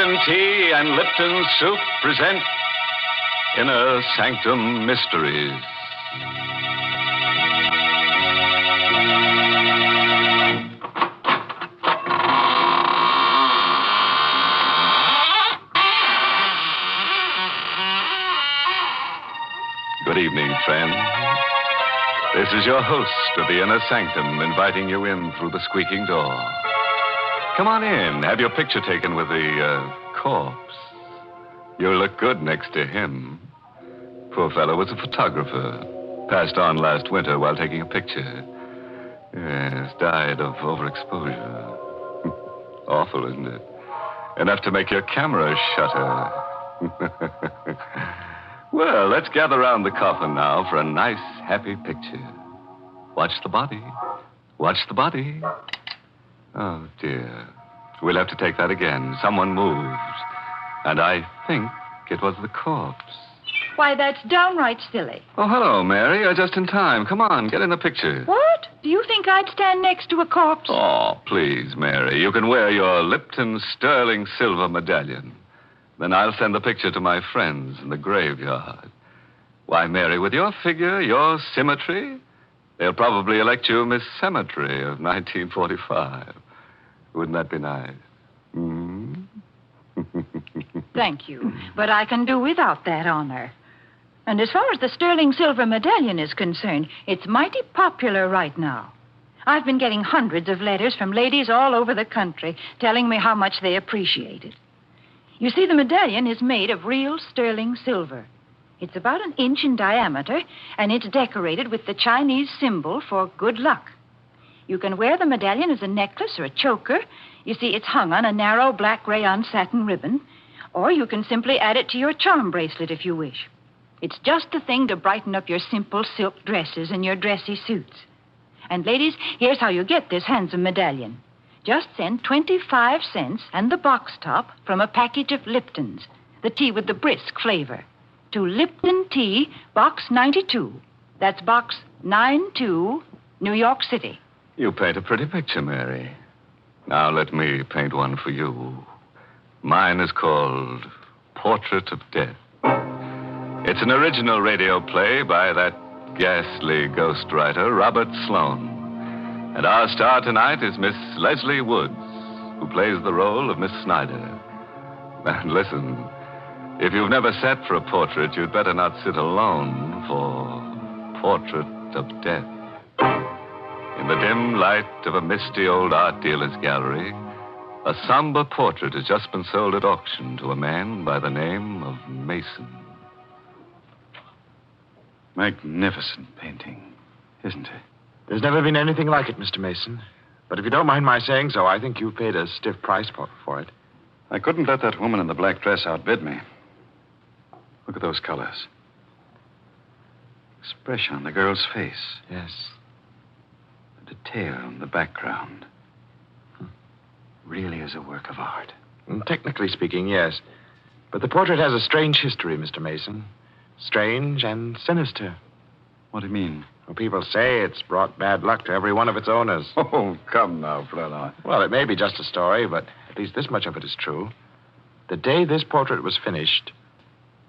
Lipton Tea and Lipton Soup present Inner Sanctum Mysteries. Good evening, friend. This is your host of the Inner Sanctum inviting you in through the squeaking door. Come on in. Have your picture taken with the corpse. You'll look good next to him. Poor fellow was a photographer. Passed on last winter while taking a picture. Yes, died of overexposure. Awful, isn't it? Enough to make your camera shutter. Well, let's gather around the coffin now for a nice, happy picture. Watch the body. Watch the body. Oh, dear. We'll have to take that again. Someone moved. And I think it was the corpse. Why, that's downright silly. Oh, hello, Mary. You're just in time. Come on, get in the picture. What? Do you think I'd stand next to a corpse? Oh, please, Mary. You can wear your Lipton sterling silver medallion. Then I'll send the picture to my friends in the graveyard. Why, Mary, with your figure, your symmetry, they'll probably elect you Miss Cemetery of 1945. Wouldn't that be nice? Hmm? Thank you, but I can do without that honor. And as far as the sterling silver medallion is concerned, it's mighty popular right now. I've been getting hundreds of letters from ladies all over the country telling me how much they appreciate it. You see, the medallion is made of real sterling silver. It's about 1 inch in diameter, and it's decorated with the Chinese symbol for good luck. You can wear the medallion as a necklace or a choker. You see, it's hung on a narrow black rayon satin ribbon, or you can simply add it to your charm bracelet if you wish. It's just the thing to brighten up your simple silk dresses and your dressy suits. And ladies, here's how you get this handsome medallion. Just send 25 cents and the box top from a package of Lipton's, the tea with the brisk flavor, to Lipton Tea, Box 92. That's Box 92, New York City. You paint a pretty picture, Mary. Now let me paint one for you. Mine is called Portrait of Death. It's an original radio play by that ghastly ghostwriter, Robert Sloane. And our star tonight is Miss Leslie Woods, who plays the role of Miss Snyder. And listen, if you've never sat for a portrait, you'd better not sit alone for Portrait of Death. In the dim light of a misty old art dealer's gallery, a somber portrait has just been sold at auction to a man by the name of Mason. Magnificent painting, isn't it? There's never been anything like it, Mr. Mason. But if you don't mind my saying so, I think you've paid a stiff price for it. I couldn't let that woman in the black dress outbid me. Look at those colors. Expression on the girl's face. Yes. The detail in the background. Really is a work of art. Technically speaking, yes. But the portrait has a strange history, Mr. Mason. Strange and sinister. What do you mean? Well, people say it's brought bad luck to every one of its owners. Oh, come now, Fräulein. Well, it may be just a story, but at least this much of it is true. The day this portrait was finished,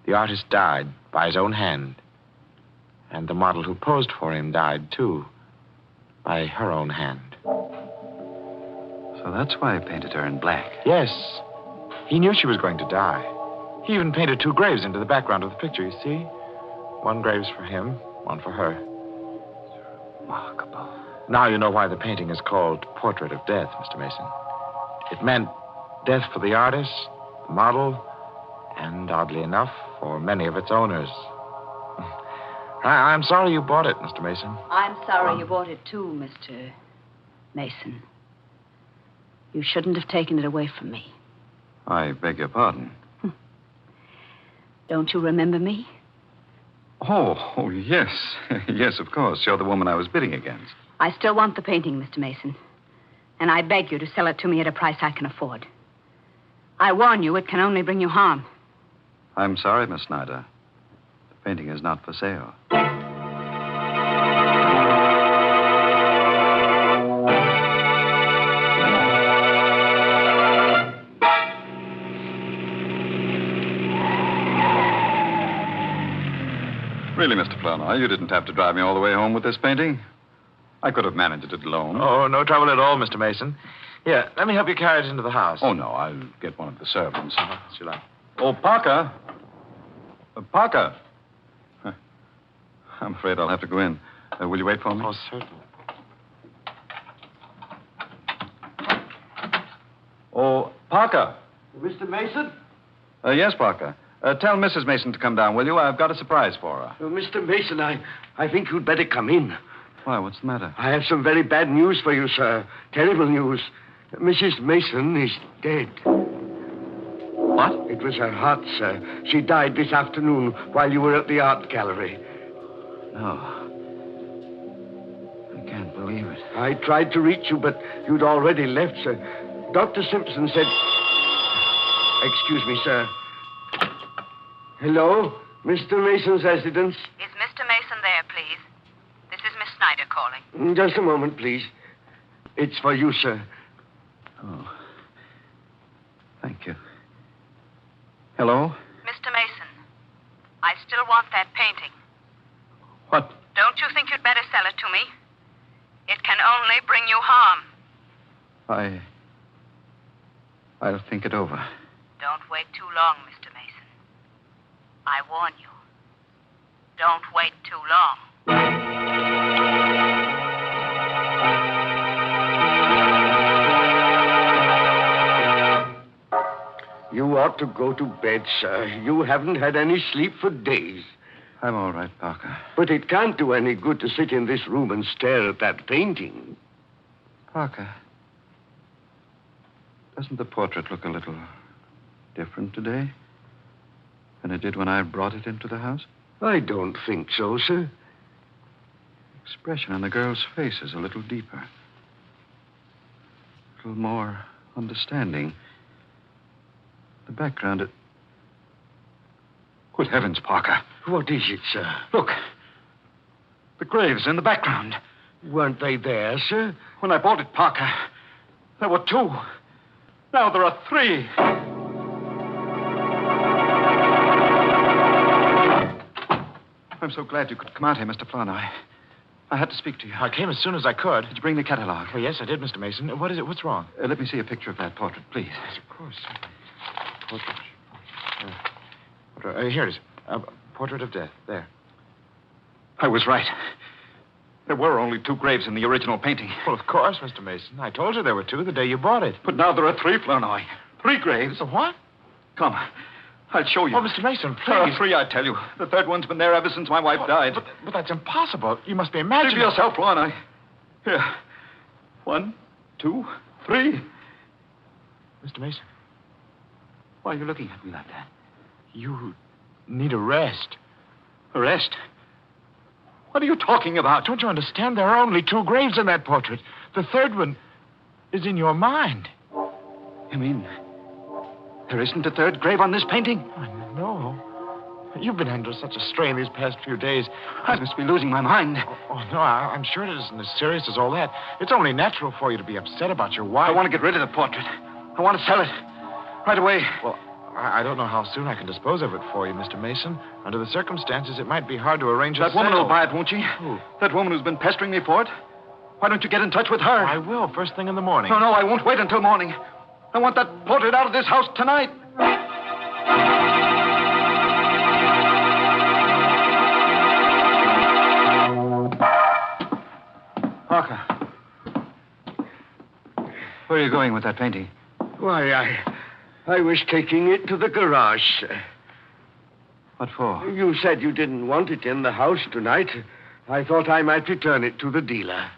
the artist died by his own hand. And the model who posed for him died, too, by her own hand. So that's why he painted her in black. Yes. He knew she was going to die. He even painted 2 graves into the background of the picture, you see? 1 grave's for him, 1 for her. Remarkable. Now you know why the painting is called Portrait of Death, Mr. Mason. It meant death for the artist, the model, and, oddly enough, for many of its owners. I'm sorry you bought it, Mr. Mason. I'm sorry you bought it, too, Mr. Mason. You shouldn't have taken it away from me. I beg your pardon. Don't you remember me? Oh, yes. Yes, of course. You're the woman I was bidding against. I still want the painting, Mr. Mason. And I beg you to sell it to me at a price I can afford. I warn you, it can only bring you harm. I'm sorry, Miss Snyder. The painting is not for sale. Mr. Flournoy. You didn't have to drive me all the way home with this painting. I could have managed it alone. Oh, no trouble at all, Mr. Mason. Here, let me help you carry it into the house. Oh, no, I'll get one of the servants. As you like. Oh, Parker. Parker. Huh. I'm afraid I'll have to go in. Will you wait for me? Oh, certainly. Oh, Parker. Mr. Mason? Yes, Parker. Tell Mrs. Mason to come down, will you? I've got a surprise for her. Oh, Mr. Mason, I think you'd better come in. Why, what's the matter? I have some very bad news for you, sir. Terrible news. Mrs. Mason is dead. What? It was her heart, sir. She died this afternoon while you were at the art gallery. No. I can't believe it. I tried to reach you, but you'd already left, sir. Dr. Simpson said... Excuse me, sir. Hello? Mr. Mason's residence? Is Mr. Mason there, please? This is Miss Snyder calling. Just a moment, please. It's for you, sir. Oh. Thank you. Hello? Mr. Mason, I still want that painting. What? Don't you think you'd better sell it to me? It can only bring you harm. I'll think it over. Don't wait too long, Mr. Mason. I warn you. Don't wait too long. You ought to go to bed, sir. You haven't had any sleep for days. I'm all right, Parker. But it can't do any good to sit in this room and stare at that painting. Parker, doesn't the portrait look a little different today than it did when I brought it into the house? I don't think so, sir. The expression on the girl's face is a little deeper. A little more understanding. The background, it... Good heavens, Parker. What is it, sir? Look. The graves in the background. Weren't they there, sir? When I bought it, Parker, there were 2. Now there are 3. I'm so glad you could come out here, Mr. Flournoy. I had to speak to you. I came as soon as I could. Did you bring the catalog? Oh, yes, I did, Mr. Mason. What is it? What's wrong? Let me see a picture of that portrait, please. Yes, of course. Portrait. Here it is. Portrait of death. There. I was right. There were only 2 graves in the original painting. Well, of course, Mr. Mason. I told you there were 2 the day you bought it. But now there are 3, Flournoy. 3 graves. What? Come. I'll show you. Oh, Mr. Mason, please. There are 3, I tell you. The 3rd one's been there ever since my wife died. But that's impossible. You must be See imagining... for yourself, Flournoy. Here. 1, 2, 3. Mr. Mason, Why are you looking at me like that? you need a rest. Arrest? What are you talking about? Don't you understand? There are only 2 graves in that portrait. The 3rd one is in your mind. You mean there isn't a 3rd grave on this painting? No. You've been under such a strain these past few days. I must be losing my mind. Oh, no, I'm sure it isn't as serious as all that. It's only natural for you to be upset about your wife. I want to get rid of the portrait. I want to sell it. Right away. Well, I don't know how soon I can dispose of it for you, Mr. Mason. Under the circumstances, it might be hard to arrange a That woman sale. will buy it, won't she? Who? That woman who's been pestering me for it. Why don't you get in touch with her? I will, first thing in the morning. No, I won't wait until morning. I want that portrait out of this house tonight. Parker. Where are you going with that painting? Why, I was taking it to the garage, sir. What for? You said you didn't want it in the house tonight. I thought I might return it to the dealer.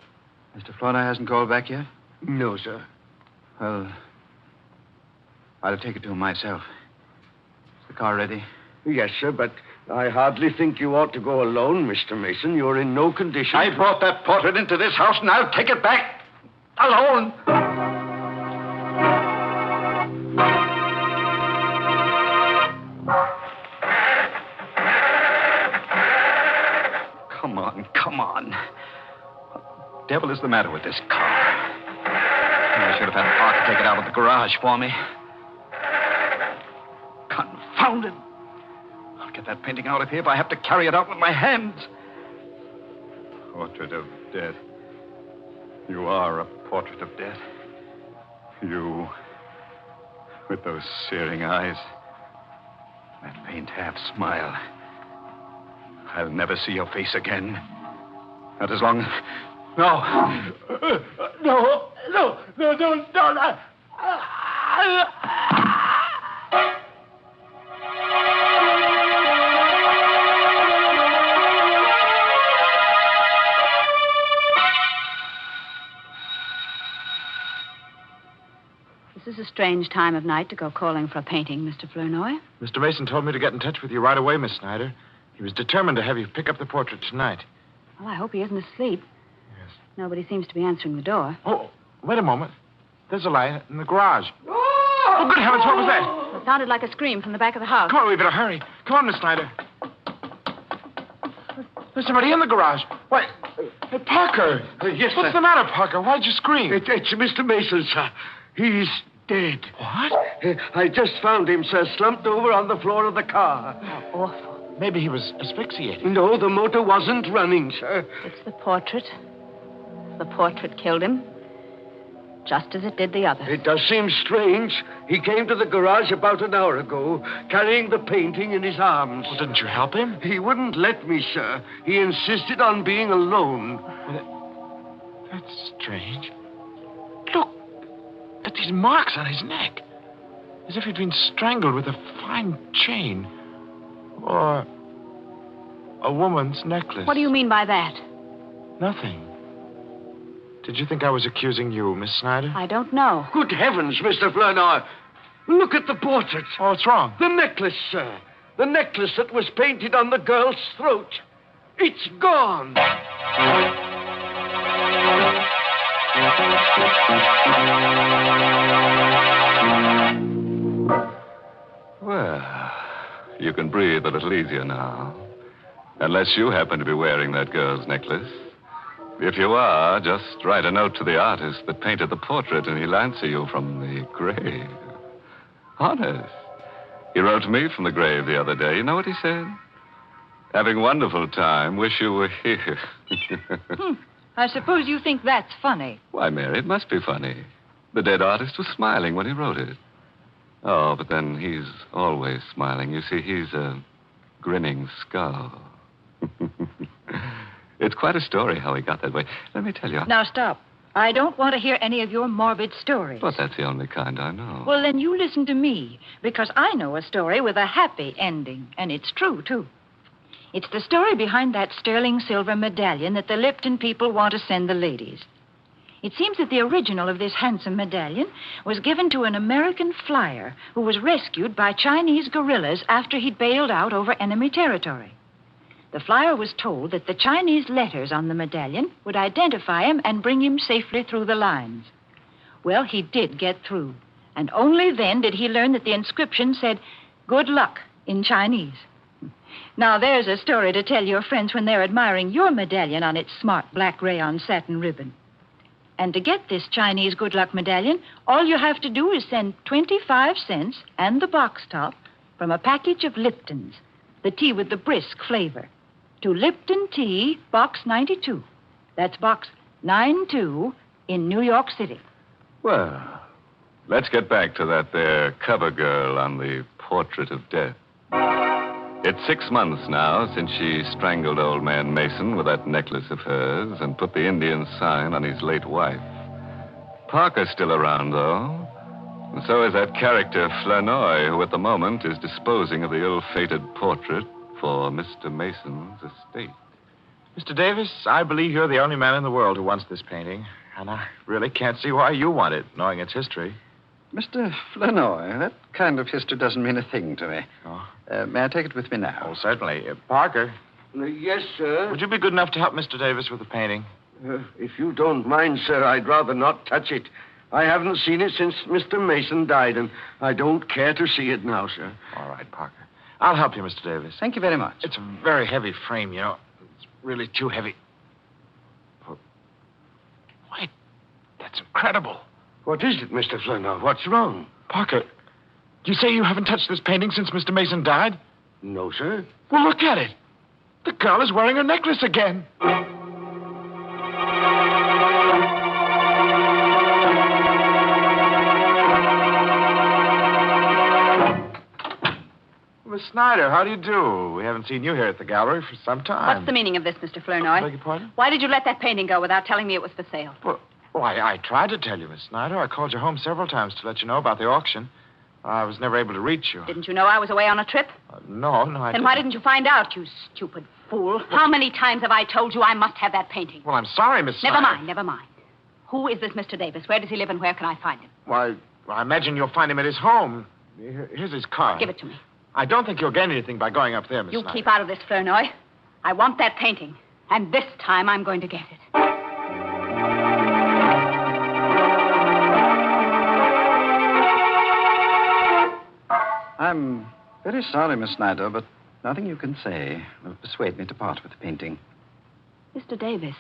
Mr. Flournoy hasn't called back yet? No, sir. Well, I'll take it to him myself. Is the car ready? Yes, sir, but I hardly think you ought to go alone, Mr. Mason. You're in no condition. I brought that portrait into this house, and I'll take it back alone. Come on. What the devil is the matter with this car? I should have had Parker take it out of the garage for me. Confound it. I'll get that painting out of here if I have to carry it out with my hands. Portrait of death. You are a portrait of death. You, with those searing eyes, that faint half smile. I'll never see your face again. Not as long as... No. No. This is a strange time of night to go calling for a painting, Mr. Flournoy. Mr. Mason told me to get in touch with you right away, Miss Snyder. He was determined to have you pick up the portrait tonight. Well, I hope he isn't asleep. Yes. Nobody seems to be answering the door. Oh, wait a moment. There's a light in the garage. Oh, good heavens, what was that? It sounded like a scream from the back of the house. Come on, we better hurry. Come on, Miss Snyder. There's somebody in the garage. Why, hey, Parker. Yes, What's sir. the matter, Parker? Why'd you scream? It's Mr. Mason, sir. He's dead. What? I just found him, sir, slumped over on the floor of the car. How awful. Maybe he was asphyxiated. No, the motor wasn't running, sir. It's the portrait. The portrait killed him, just as it did the other. It does seem strange. He came to the garage about an hour ago, carrying the painting in his arms. Well, didn't you help him? He wouldn't let me, sir. He insisted on being alone. That's strange. Look at these marks on his neck. As if he'd been strangled with a fine chain. Or a woman's necklace. What do you mean by that? Nothing. Did you think I was accusing you, Miss Snyder? I don't know. Good heavens, Mr. Flournoy. Look at the portrait. Oh, what's wrong? The necklace, sir. The necklace that was painted on the girl's throat. It's gone. Well, you can breathe a little easier now. Unless you happen to be wearing that girl's necklace. If you are, just write a note to the artist that painted the portrait and he'll answer you from the grave. Honest. He wrote to me from the grave the other day. You know what he said? Having a wonderful time. Wish you were here. I suppose you think that's funny. Why, Mary, it must be funny. The dead artist was smiling when he wrote it. Oh, but then he's always smiling. You see, he's a grinning skull. It's quite a story how he got that way. Let me tell you. Now, stop. I don't want to hear any of your morbid stories. But that's the only kind I know. Well, then you listen to me, because I know a story with a happy ending, and it's true, too. It's the story behind that sterling silver medallion that the Lipton people want to send the ladies. It seems that the original of this handsome medallion was given to an American flyer who was rescued by Chinese guerrillas after he'd bailed out over enemy territory. The flyer was told that the Chinese letters on the medallion would identify him and bring him safely through the lines. Well, he did get through, and only then did he learn that the inscription said, "Good luck," in Chinese. Now, there's a story to tell your friends when they're admiring your medallion on its smart black rayon satin ribbon. And to get this Chinese good luck medallion, all you have to do is send 25 cents and the box top from a package of Lipton's, the tea with the brisk flavor, to Lipton Tea, Box 92. That's Box 92 in New York City. Well, let's get back to that there cover girl on the portrait of death. It's 6 months now since she strangled old man Mason with that necklace of hers and put the Indian sign on his late wife. Parker's still around, though. And so is that character Flournoy, who at the moment is disposing of the ill-fated portrait for Mr. Mason's estate. Mr. Davis, I believe you're the only man in the world who wants this painting. And I really can't see why you want it, knowing its history. Mr. Flournoy, that kind of history doesn't mean a thing to me. Oh? May I take it with me now? Oh, certainly. Parker, Yes, sir. would you be good enough to help Mr. Davis with the painting? If you don't mind, sir, I'd rather not touch it. I haven't seen it since Mr. Mason died, and I don't care to see it now, sir. All right, Parker. I'll help you, Mr. Davis. Thank you very much. It's a very heavy frame, you know. It's really too heavy. Wait, that's incredible. What is it, Mr. Flournoy? What's wrong? Parker, you say you haven't touched this painting since Mr. Mason died? No, sir. Well, look at it. The girl is wearing her necklace again. Miss Snyder, how do you do? We haven't seen you here at the gallery for some time. What's the meaning of this, Mr. I Flournoy? beg your pardon? Why did you let that painting go without telling me it was for sale? Well, I tried to tell you, Miss Snyder. I called you home several times to let you know about the auction. I was never able to reach you. Didn't you know I was away on a trip? No, I didn't. Then why didn't you find out, you stupid fool? How many times have I told you I must have that painting? Well, I'm sorry, Miss Snyder. Never mind. Who is this Mr. Davis? Where does he live and where can I find him? Why, I imagine you'll find him at his home. Here's his card. Give it to me. I don't think you'll gain anything by going up there, Miss You Snyder. keep out of this, Flournoy. I want that painting. And this time I'm going to get it. I'm very sorry, Miss Snyder, but nothing you can say will persuade me to part with the painting. Mr. Davis,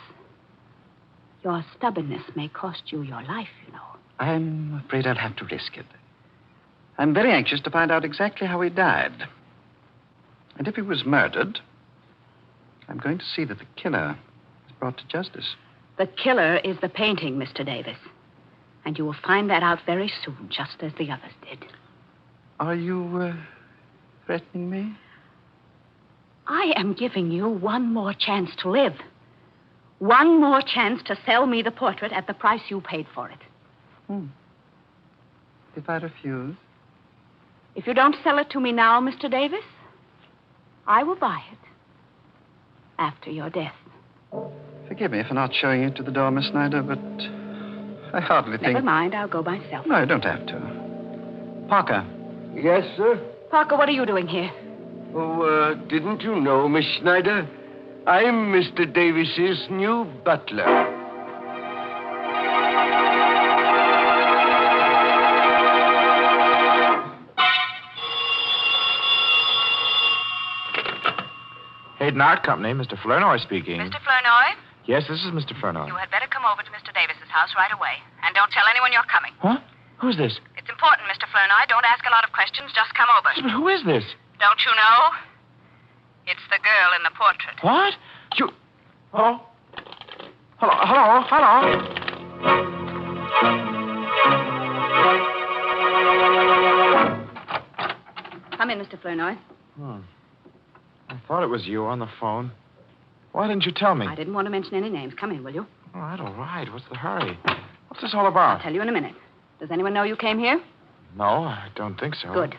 your stubbornness may cost you your life, you know. I'm afraid I'll have to risk it. I'm very anxious to find out exactly how he died. And if he was murdered, I'm going to see that the killer is brought to justice. The killer is the painting, Mr. Davis. And you will find that out very soon, just as the others did. Are you threatening me? I am giving you one more chance to live. One more chance to sell me the portrait at the price you paid for it. If I refuse? If you don't sell it to me now, Mr. Davis, I will buy it after your death. Forgive me for not showing it to the door, Miss Snyder, but I hardly think... Never mind, I'll go myself. No, you don't have to. Parker. Yes, sir? Parker, what are you doing here? Oh, didn't you know, Miss Snyder? I'm Mr. Davis's new butler. Hayden Art Company, Mr. Flournoy speaking. Mr. Flournoy, Yes, this is Mr. Flournoy. you had better come over to Mr. Davis's house right away. And don't tell anyone you're coming. What? Who's this? It's important, Mr. Flournoy. Don't ask a lot of questions. Just come over. But who is this? Don't you know? It's the girl in the portrait. What? You... Hello? Hello? Come in, Mr. Flournoy. I thought it was you on the phone. Why didn't you tell me? I didn't want to mention any names. Come in, will you? All right. What's the hurry? What's this all about? I'll tell you in a minute. Does anyone know you came here? No, I don't think so. Good.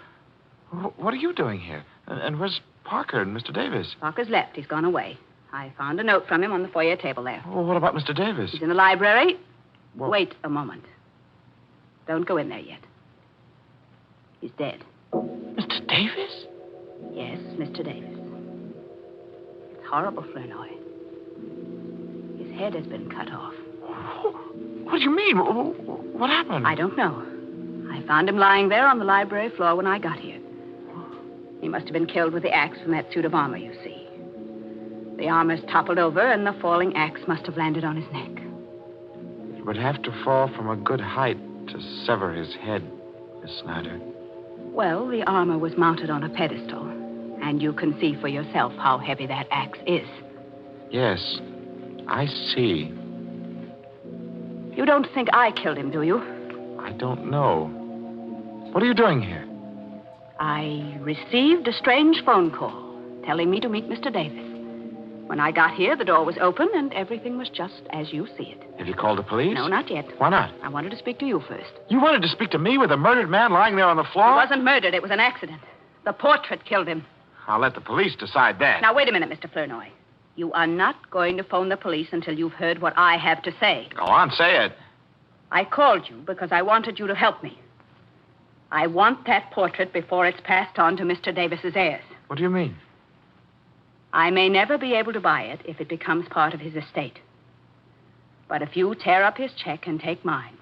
What are you doing here? And where's Parker and Mr. Davis? Parker's left. He's gone away. I found a note from him on the foyer table there. Well, what about Mr. Davis? He's in the library. Well- Wait a moment. Don't go in there yet. He's dead. Mr. Davis? Yes, Mr. Davis. It's horrible, Flournoy. His head has been cut off. What do you mean? What happened? I don't know. I found him lying there on the library floor when I got here. He must have been killed with the axe from that suit of armor, you see. The armor's toppled over, and the falling axe must have landed on his neck. It would have to fall from a good height to sever his head, Miss Snyder. Well, the armor was mounted on a pedestal, and you can see for yourself how heavy that axe is. Yes, I see. You don't think I killed him, do you? I don't know. What are you doing here? I received a strange phone call telling me to meet Mr. Davis. When I got here, the door was open, and everything was just as you see it. Have you called the police? No, not yet. Why not? I wanted to speak to you first. You wanted to speak to me with a murdered man lying there on the floor? He wasn't murdered. It was an accident. The portrait killed him. I'll let the police decide that. Now, wait a minute, Mr. Flournoy. You are not going to phone the police until you've heard what I have to say. Go on, say it. I called you because I wanted you to help me. I want that portrait before it's passed on to Mr. Davis's heirs. What do you mean? I may never be able to buy it if it becomes part of his estate. But if you tear up his check and take mine,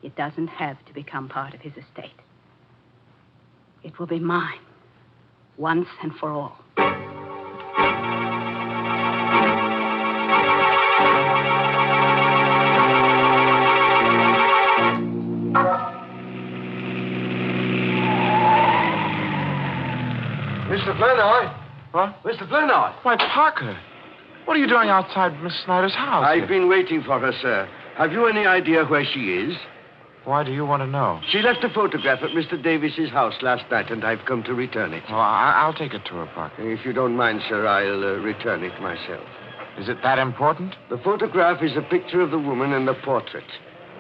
it doesn't have to become part of his estate. It will be mine, once and for all. Mr. Flournoy, Flournoy! What? Mr. Flournoy! Why, Parker. What are you doing outside Miss Snyder's house? I've been waiting for her, sir. Have you any idea where she is? Why do you want to know? She left a photograph at Mr. Davis's house last night, and I've come to return it. Well, I'll take it to her, Parker. If you don't mind, sir, I'll return it myself. Is it that important? The photograph is a picture of the woman in the portrait.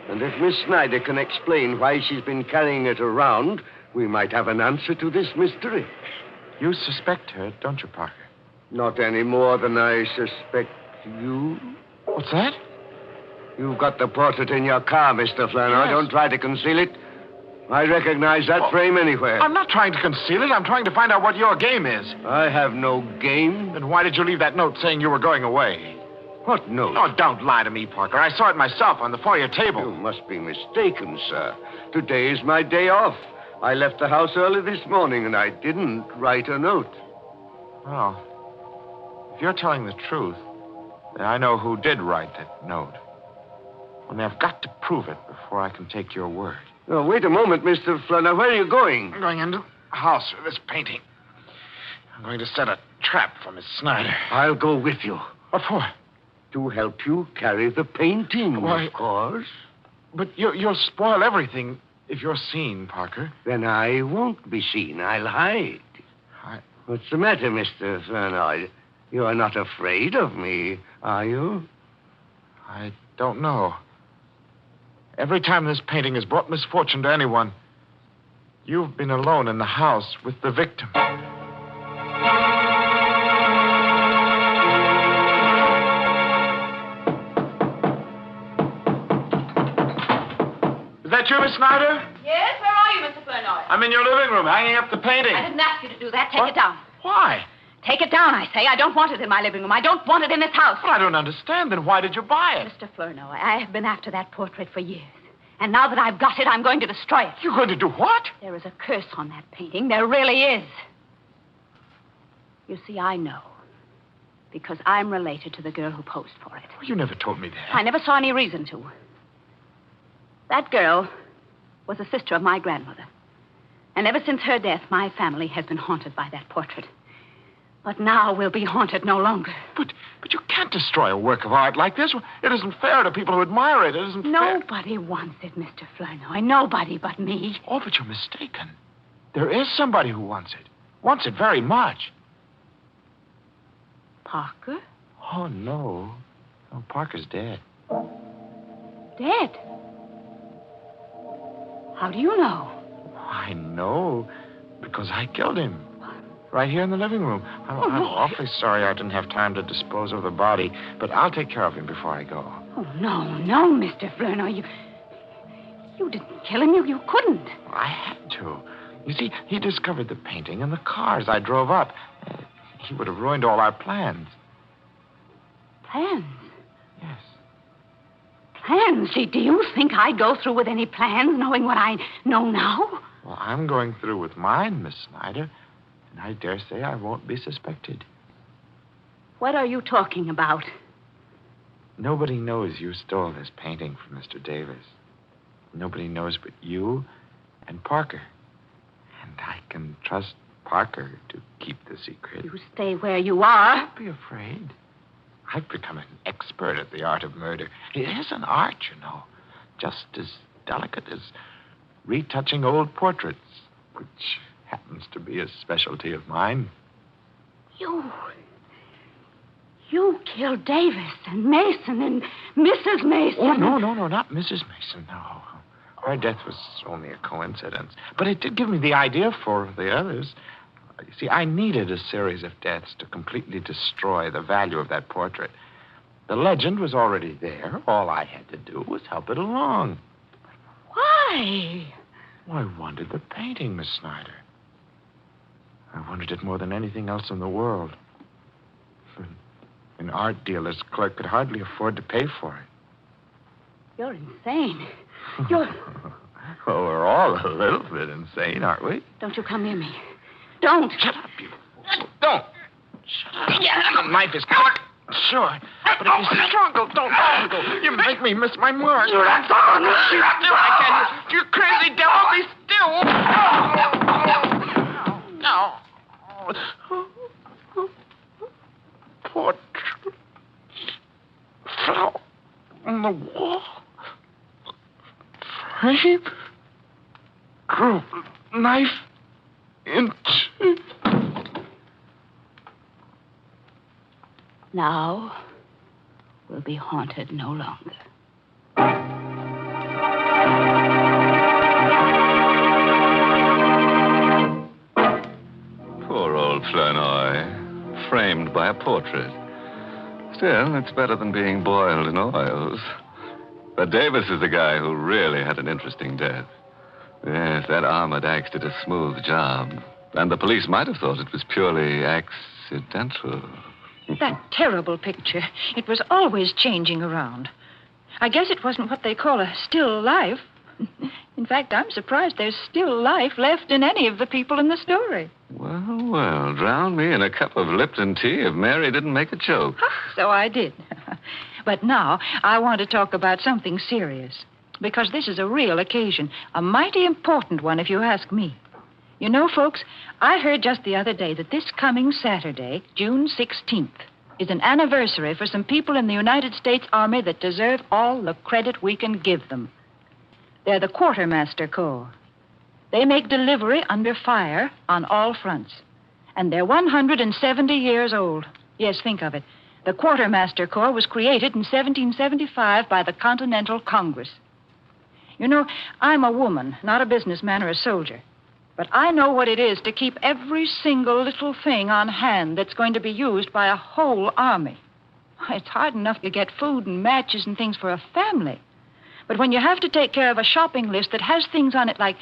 And if Miss Snyder can explain why she's been carrying it around, we might have an answer to this mystery. You suspect her, don't you, Parker? Not any more than I suspect you. What's that? You've got the portrait in your car, Mr. Flournoy. Yes. Don't try to conceal it. I recognize that frame anywhere. I'm not trying to conceal it. I'm trying to find out what your game is. I have no game. Then why did you leave that note saying you were going away? What note? Oh, don't lie to me, Parker. I saw it myself on the foyer table. You must be mistaken, sir. Today is my day off. I left the house early this morning, and I didn't write a note. Well, if you're telling the truth, then I know who did write that note. Only I've got to prove it before I can take your word. Oh, wait a moment, Mr. Flournoy. Where are you going? I'm going into the house for this painting. I'm going to set a trap for Miss Snyder. I'll go with you. What for? To help you carry the painting, Why- of course. But you'll spoil everything if you're seen, Parker. Then I won't be seen. I'll hide. What's the matter, Mr. Flournoy? You are not afraid of me, are you? I don't know. Every time this painting has brought misfortune to anyone, you've been alone in the house with the victim. Is that you, Miss Snyder? Yes, where are you, Mr. Flournoy? I'm in your living room, hanging up the painting. I didn't ask you to do that. Take What? it down. Why? Take it down, I say. I don't want it in my living room. I don't want it in this house. Well, I don't understand. Then why did you buy it? Mr. Flournoy, I have been after that portrait for years. And now that I've got it, I'm going to destroy it. You're going to do what? There is a curse on that painting. There really is. You see, I know. Because I'm related to the girl who posed for it. Well, you never told me that. I never saw any reason to. That girl was a sister of my grandmother. And ever since her death, my family has been haunted by that portrait. But now we'll be haunted no longer. But you can't destroy a work of art like this. It isn't fair to people who admire it. It isn't fair. Nobody wants it, Mr. Flournoy. Nobody but me. Oh, but you're mistaken. There is somebody who wants it. Wants it very much. Parker? Oh, no. No, Parker's dead. Dead? How do you know? I know because I killed him. Right here in the living room. I'm awfully sorry I didn't have time to dispose of the body, but I'll take care of him before I go. Oh, no, Mr. Flournoy. You didn't kill him. You couldn't. I had to. You see, he discovered the painting and the cars I drove up. He would have ruined all our plans. Plans? Yes. Plans? Do you think I'd go through with any plans knowing what I know now? Well, I'm going through with mine, Miss Snyder. And I dare say I won't be suspected. What are you talking about? Nobody knows you stole this painting from Mr. Davis. Nobody knows but you and Parker. And I can trust Parker to keep the secret. You stay where you are. Don't be afraid. I've become an expert at the art of murder. It is an art, you know. Just as delicate as retouching old portraits, which happens to be a specialty of mine. You killed Davis and Mason and Mrs. Mason. Oh, no, not Mrs. Mason, no. Her death was only a coincidence. But it did give me the idea for the others. You see, I needed a series of deaths to completely destroy the value of that portrait. The legend was already there. All I had to do was help it along. Why? Well, I wanted the painting, Miss Snyder. I wanted it more than anything else in the world. An art dealer's clerk could hardly afford to pay for it. You're insane. You're... Well, we're all a little bit insane, aren't we? Don't you come near me. Don't. Shut up, you. Don't. Shut up. Yeah. The knife is cut. Sure. But if you struggle, don't struggle. You make me miss my mark. You're not going. I can't. You crazy devil, be still. No. flower on the wall. Frame. Drew knife into. Now will be haunted no longer. Poor old Flournoy, framed by a portrait. Still, it's better than being boiled in oils. But Davis is the guy who really had an interesting death. Yes, that armored axe did a smooth job. And the police might have thought it was purely accidental. That terrible picture. It was always changing around. I guess it wasn't what they call a still life. In fact, I'm surprised there's still life left in any of the people in the story. Well, drown me in a cup of Lipton tea if Mary didn't make a joke. So I did. But now I want to talk about something serious. Because this is a real occasion. A mighty important one, if you ask me. You know, folks, I heard just the other day that this coming Saturday, June 16th, is an anniversary for some people in the United States Army that deserve all the credit we can give them. They're the Quartermaster Corps. They make delivery under fire on all fronts. And they're 170 years old. Yes, think of it. The Quartermaster Corps was created in 1775 by the Continental Congress. You know, I'm a woman, not a businessman or a soldier. But I know what it is to keep every single little thing on hand that's going to be used by a whole army. It's hard enough to get food and matches and things for a family. But when you have to take care of a shopping list that has things on it like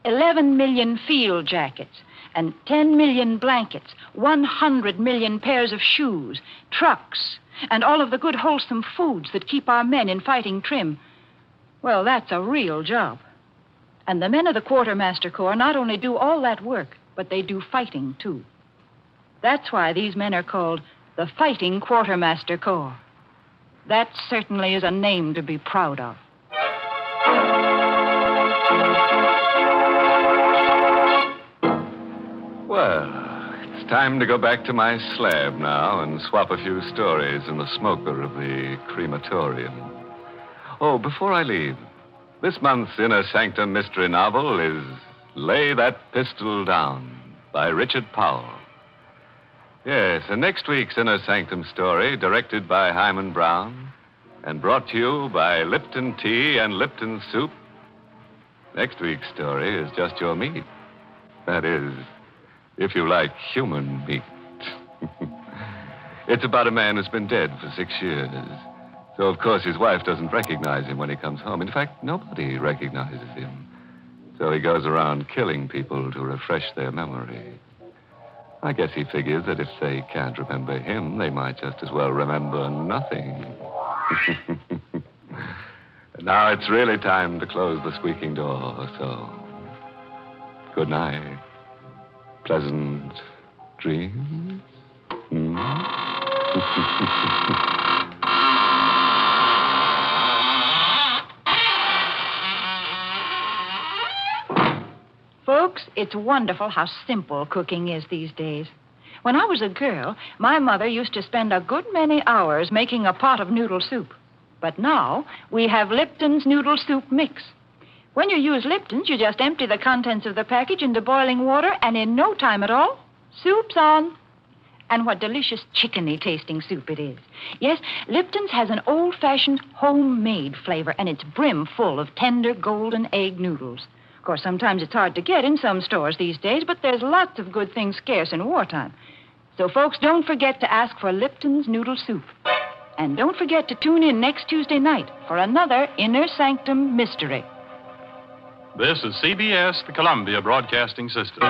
11 million field jackets and 10 million blankets, 100 million pairs of shoes, trucks, and all of the good wholesome foods that keep our men in fighting trim, well, that's a real job. And the men of the Quartermaster Corps not only do all that work, but they do fighting, too. That's why these men are called the Fighting Quartermaster Corps. That certainly is a name to be proud of. Well, it's time to go back to my slab now and swap a few stories in the smoker of the crematorium. Oh, before I leave, this month's Inner Sanctum mystery novel is Lay That Pistol Down by Richard Powell. Yes, and next week's Inner Sanctum story, directed by Hyman Brown and brought to you by Lipton Tea and Lipton Soup. Next week's story is just your meat. That is, if you like human meat. It's about a man who's been dead for 6 years. So, of course, his wife doesn't recognize him when he comes home. In fact, nobody recognizes him. So he goes around killing people to refresh their memory. I guess he figures that if they can't remember him, they might just as well remember nothing. Now it's really time to close the squeaking door, so good night. Pleasant dreams. Folks, it's wonderful how simple cooking is these days. When I was a girl, my mother used to spend a good many hours making a pot of noodle soup. But now, we have Lipton's noodle soup mix. When you use Lipton's, you just empty the contents of the package into boiling water, and in no time at all, soup's on. And what delicious chickeny tasting soup it is. Yes, Lipton's has an old-fashioned homemade flavor, and it's brim full of tender golden egg noodles. Of course, sometimes it's hard to get in some stores these days, but there's lots of good things scarce in wartime. So, folks, don't forget to ask for Lipton's noodle soup. And don't forget to tune in next Tuesday night for another Inner Sanctum mystery. This is CBS, the Columbia Broadcasting System.